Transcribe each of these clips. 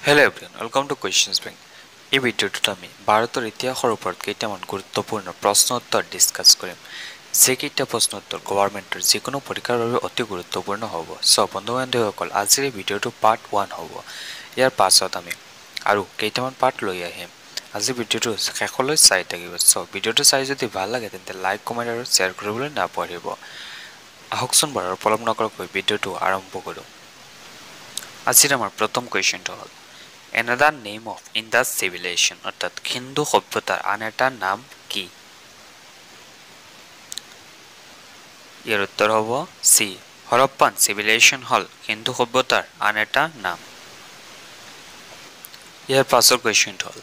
Hello everyone, welcome to Questions Bank. এই ভিডিওটোত আমি ভাৰতৰ ইতিহাসৰ ওপৰত কেইটামান গুৰুত্বপূৰ্ণ প্ৰশ্ন উত্তৰ ডিসকাস কৰিম। যেকেইটা প্ৰশ্ন উত্তৰ গভৰ্ণমেণ্টৰ যিকোনো পৰীক্ষাৰ বাবে অতি গুৰুত্বপূৰ্ণ হ'ব। সো বন্ধু-বান্ধৱীসকল আজিৰ এই ভিডিওটো পাৰ্ট 1 হ'ব। ইয়াৰ পাছত আমি আৰু কেইটামান পাৰ্ট লৈ আহিম। আজি ভিডিওটো শেষলৈ চাই থাকিব। সো ভিডিওটো চাই যদি ভাল লাগে তেন্তে লাইক, কমেন্ট আৰু শেয়াৰ কৰিবলৈ নাপাহৰিব। আহকচোন বাৰু পলম নকৰাকৈ ভিডিওটো আৰম্ভ কৰোঁ। আজিৰ আমাৰ প্ৰথম কোৱেশ্চনটো হ'ল Another name of Indus civilization অর্থাৎ সিন্ধু সভ্যতার আন এটা নাম কি? এর উত্তর হব সি হরপ্পান সিভিলাইজেশন হল সিন্ধু সভ্যতার আন এটা নাম। এর পাছৰ question hall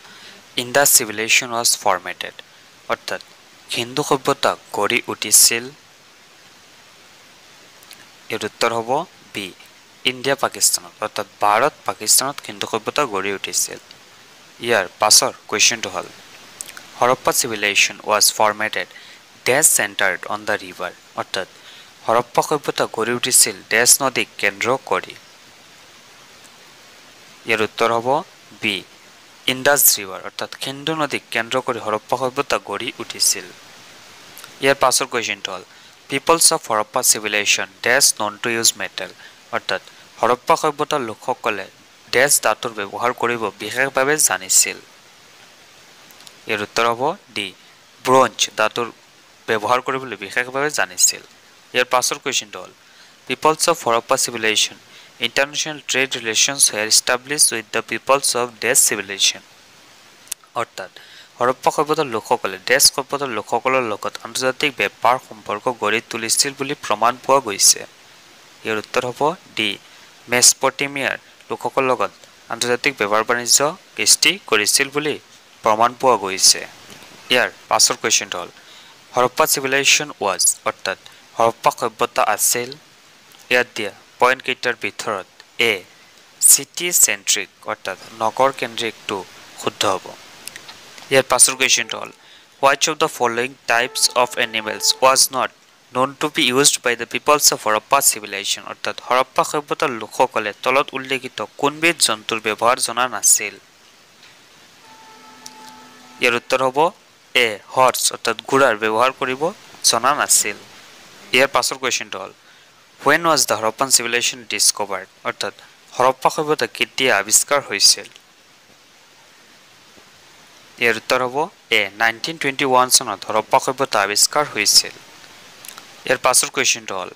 Indus civilization was formatted অর্থাৎ সিন্ধু সভ্যতা গঢ়ি উঠিছিল। এর উত্তর হব বি ইন্ডিয়া পাকিস্তান অর্থাৎ ভারত পাকিস্তানত সিন্ধু সভ্যতা গঢ়ি উঠিছিল। ইয়াৰ পাছৰ কোৱেশ্চনটো হল Harappa civilization was formatted dash centered on the river অৰ্থাৎ হৰপ্পা সভ্যতা গঢ়ি উঠিছিল ড্যাশ নদীক কেন্দ্ৰ কৰি। ইয়াৰ উত্তৰ হ'ব বি ইন্দাস ৰিভাৰ অৰ্থাৎ সিন্ধু নদীক কেন্দ্ৰ কৰি হৰপ্পা সভ্যতা গঢ়ি উঠিছিল। ইয়াৰ পাছৰ কোৱেশ্চনটো হল Peoples of Harappa civilization dash known to use metal অর্থাৎ হৰপ্পা সভ্যতাৰ লোকসকলে ড্যাশ ধাতুৰ ব্যৱহাৰ কৰিব বিশেষভাৱে জানিছিল। এৰ উত্তৰ হব ডি ব্ৰোঞ্জ ধাতুৰ ব্যবহাৰ কৰিবলৈ বিশেষভাৱে জানিছিল। ইয়াৰ পাছৰ কোৱেশ্চনটো হল Peoples of Harappa civilization international trade relations were established with the peoples of dash civilization অর্থাৎ হৰপ্পা সভ্যতাৰ লোকসকলে ড্যাশ সভ্যতাৰ লোকসকলৰ লগত আন্তৰ্জাতিক বেপাৰ সম্পৰ্ক গঢ়ি তুলিছিল বুলি প্ৰমাণ পোৱা গৈছে। ইয়াৰ উত্তৰ হ'ব ডি মেছপটেমিয়াৰ লোকসকলৰ লগত আন্তৰ্জাতিক বেপাৰ বাণিজ্য সৃষ্টি কৰিছিল বুলি প্ৰমাণ পোৱা গৈছে। ইয়াৰ পাছৰ কোৱেশ্চনটো হল হৰপ্পা civilization was অৰ্থাৎ হৰপ্পা সভ্যতা আছিল। ইয়াত দিয়া পইণ্ট কেইটাৰ ভিতৰত এ চিটি চেন্ট্ৰিক অৰ্থাৎ নগৰ কেন্দ্ৰিকটো শুদ্ধ হ'ব। ইয়াৰ পাছৰ কোৱেশ্চনটো হল Which of the following types of animals was not known to be used by the peoples of Harappa civilization অৰ্থাৎ হৰপ্পা সভ্যতাৰ লোকসকলে তলত উল্লেখিত কোনবিধ জন্তুৰ ব্যৱহাৰ জনা নাছিল? ইয়াৰ উত্তৰ হ'ব এ হৰ্স অৰ্থাৎ ঘোঁৰাৰ ব্যৱহাৰ কৰিব জনা নাছিল। ইয়াৰ পাছৰ কোৱেশ্চনটো হল When was the Harappan civilization discovered অৰ্থাৎ হৰপ্পা সভ্যতা কেতিয়া আৱিষ্কাৰ হৈছিল? ইয়াৰ উত্তৰ হ'ব এ 1921 চনত হৰপ্পা সভ্যতা আৱিষ্কাৰ হৈছিল। ইয়াৰ পাছৰ কোৱেশ্চনটো হল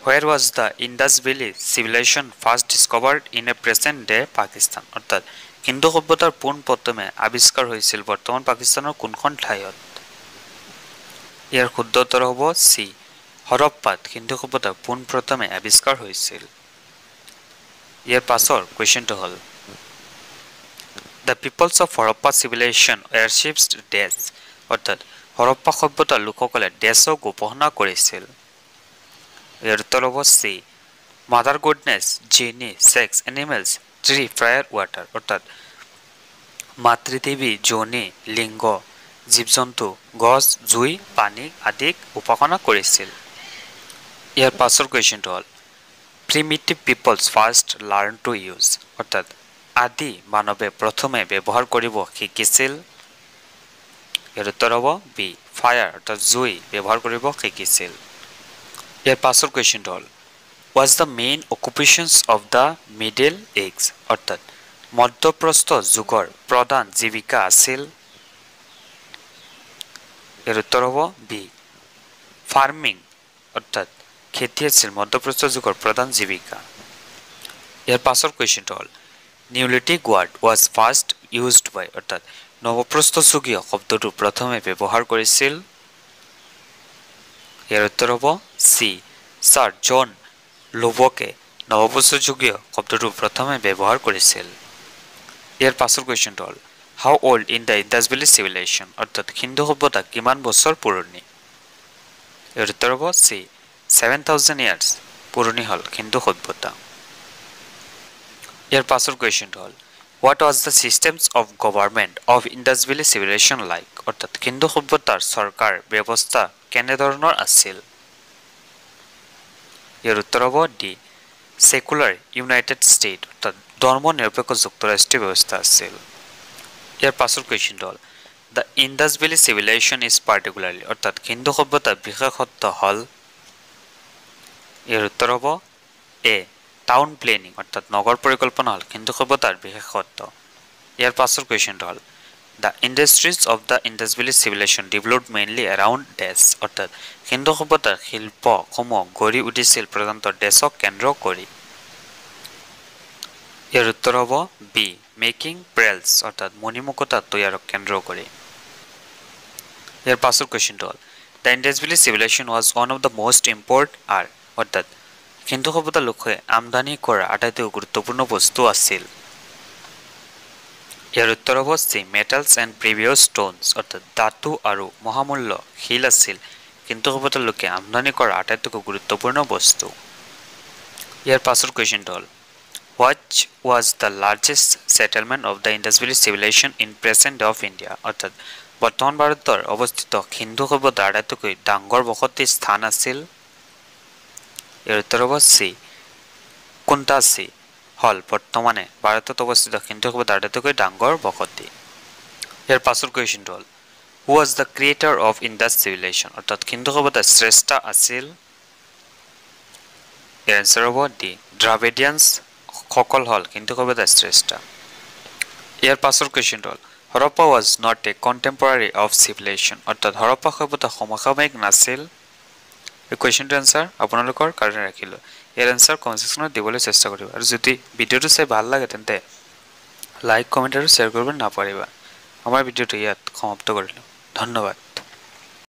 Where was the Indus Valley civilization first discovered in a present day Pakistan অৰ্থাৎ সিন্ধু সভ্যতাৰ পোনপ্ৰথমে আৱিষ্কাৰ হৈছিল বৰ্তমান পাকিস্তানৰ কোনখন ঠাইত? ইয়াৰ শুদ্ধ উত্তৰ হ'ব সি হৰপ্পাত সিন্ধু সভ্যতা পোনপ্ৰথমে আৱিষ্কাৰ হৈছিল। ইয়াৰ পাছৰ কোৱেশ্চনটো হল The peoples of Harappa civilization worshipped dash অৰ্থাৎ হৰপ্পা সভ্যতাৰ লোকসকলে ড্যাশক উপাসনা কৰিছিল। ইয়াৰ উত্তৰ হ'ব সি মাদাৰ গুডনেছ জিনি সেক্স এনিমেলস ট্ৰি ফায়াৰ ওয়াটাৰ অৰ্থাৎ মাতৃদেৱী জনি লিংগ জীৱ-জন্তু গছ জুই পানী আদিক উপাসনা কৰিছিল। ইয়াৰ পাছৰ কোৱেশ্চনটো হল Primitive peoples first learned to use অৰ্থাৎ আদি মানৱে প্ৰথমে ব্যৱহাৰ কৰিব শিকিছিল। ইয়াৰ উত্তৰ হ'ব বি ফায়াৰ অৰ্থাৎ জুই ব্যৱহাৰ কৰিব শিকিছিল। ইয়াৰ পাছৰ কোৱেশ্চনটো হল Was the main occupations of the Middle Ages অৰ্থাৎ মধ্যপ্ৰস্থ যুগৰ প্ৰধান জীৱিকা আছিল? ইয়াৰ উত্তৰ হ'ব বি ফাৰ্মিং অৰ্থাৎ খেতি আছিল মধ্যপ্ৰস্থ যুগৰ প্ৰধান জীৱিকা। ইয়াৰ পাছৰ কোৱেশ্চনটো হল Neolithic word was first used by অৰ্থাৎ নৱপ্ৰস্থ যুগীয় শব্দটো প্ৰথমে ব্যৱহাৰ কৰিছিল। ইয়াৰ উত্তৰ হ'ব সি ছাৰ জন লোবকে নৱপ্ৰস্থ যুগীয় শব্দটো প্ৰথমে ব্যৱহাৰ কৰিছিল। ইয়াৰ পাছৰ কোৱেশ্চনটো হল How old in the Indus Valley civilization অৰ্থাৎ সিন্ধু সভ্যতা কিমান বছৰ পুৰণি? ইয়াৰ উত্তৰ হ'ব সি 7000 years পুৰণি হল সিন্ধু সভ্যতা। ইয়াৰ পাছৰ কোৱেশ্চনটো হল What was the systems of government of Indus Valley civilization like অৰ্থাৎ সিন্ধু সভ্যতাৰ চৰকাৰ ব্যৱস্থা কেনেধৰণৰ আছিল? ইয়াৰ উত্তৰ হ'ব ডি সেকুলাৰ ইউনাইটেড ষ্টেট অৰ্থাৎ ধৰ্ম নিৰপেক্ষ যুক্তৰাষ্ট্ৰীয় ব্যৱস্থা আছিল ইয়াৰ পাছৰ কুৱেশ্যনটো হ'ল the Indus valley civilisation is particularly অৰ্থাৎ সিন্ধু সভ্যতাৰ বিশেষত্ব হ'ল ইয়াৰ উত্তৰ হ'ব এ টাউন প্লেনিং অৰ্থাৎ নগৰ পৰিকল্পনা হ'ল সিন্ধু সভ্যতাৰ বিশেষত্ব ইয়াৰ পাছৰ কুৱেশ্যনটো হ'ল the industries of the Indus valley civilisation developed mainly around ডেছ অৰ্থাৎ সিন্ধু সভ্যতাৰ শিল্পসমূহ গঢ়ি উঠিছিল প্ৰধানতঃ ডেছক কেন্দ্ৰ কৰি ইয়াৰ উত্তৰ হ'ব বি মেকিং প্ৰেলছ অৰ্থাৎ মণিমুকুতা তৈয়াৰক কেন্দ্ৰ কৰি ইয়াৰ পাছৰ কুৱেশ্যনটো হ'ল the Indus valley civilisation was one of the most import R অৰ্থাৎ সিন্ধু সভ্যতাৰ লোকে আমদানি কৰা আটাইতকৈ গুৰুত্বপূৰ্ণ বস্তু আছিল ইয়াৰ উত্তৰ হ'ব C metals and previous stones অৰ্থাৎ ধাতু আৰু মহামূল্য শিল আছিল সিন্ধু সভ্যতাৰ লোকে আমদানি কৰা আটাইতকৈ গুৰুত্বপূৰ্ণ বস্তু ইয়াৰ পাছৰ কুৱেশ্যনটো হ'ল what was the largest settlement of the Indus valley civilisation in present day of India অৰ্থাৎ বৰ্তমান ভাৰতৰ অৱস্থিত সিন্ধু সভ্যতাৰ আটাইতকৈ ডাঙৰ বসতি স্থান আছিল ইয়াৰ উত্তৰ হ'ব চি কুন্তাচি হল বৰ্তমানে ভাৰতত অৱস্থিত সিন্ধু সভ্যতাৰ আটাইতকৈ ডাঙৰ বসতি ইয়াৰ পাছৰ কুৱেশ্যনটো হ'ল who was the creator of Indus civilisation অৰ্থাৎ সিন্ধু সভ্যতাৰ শ্ৰেষ্ঠ আছিল ইয়াৰ এনচাৰ হ'ব ডি দ্ৰাবিডিয়ানছ সকল হল সিন্ধু সভ্যতাৰ শ্ৰেষ্ঠ ইয়াৰ পাছৰ কুৱেশ্যনটো হ'ল Harappa was not a contemporary of civilisation অৰ্থাৎ হৰপ্পা সভ্যতা সমসাময়িক নাছিল এই কুৱেশ্যনটোৰ এনচাৰ আপোনালোকৰ কাৰণে ৰাখিলোঁ ইয়াৰ এনচাৰ কমেণ্ট ছেকশ্যনত দিবলৈ চেষ্টা কৰিব আৰু যদি ভিডিঅ'টো চাই ভাল লাগে তেন্তে লাইক কমেণ্ট আৰু শ্বেয়াৰ কৰিব নাপাহৰিবা আমাৰ ভিডিঅ'টো ইয়াত সমাপ্ত কৰিলোঁ ধন্যবাদ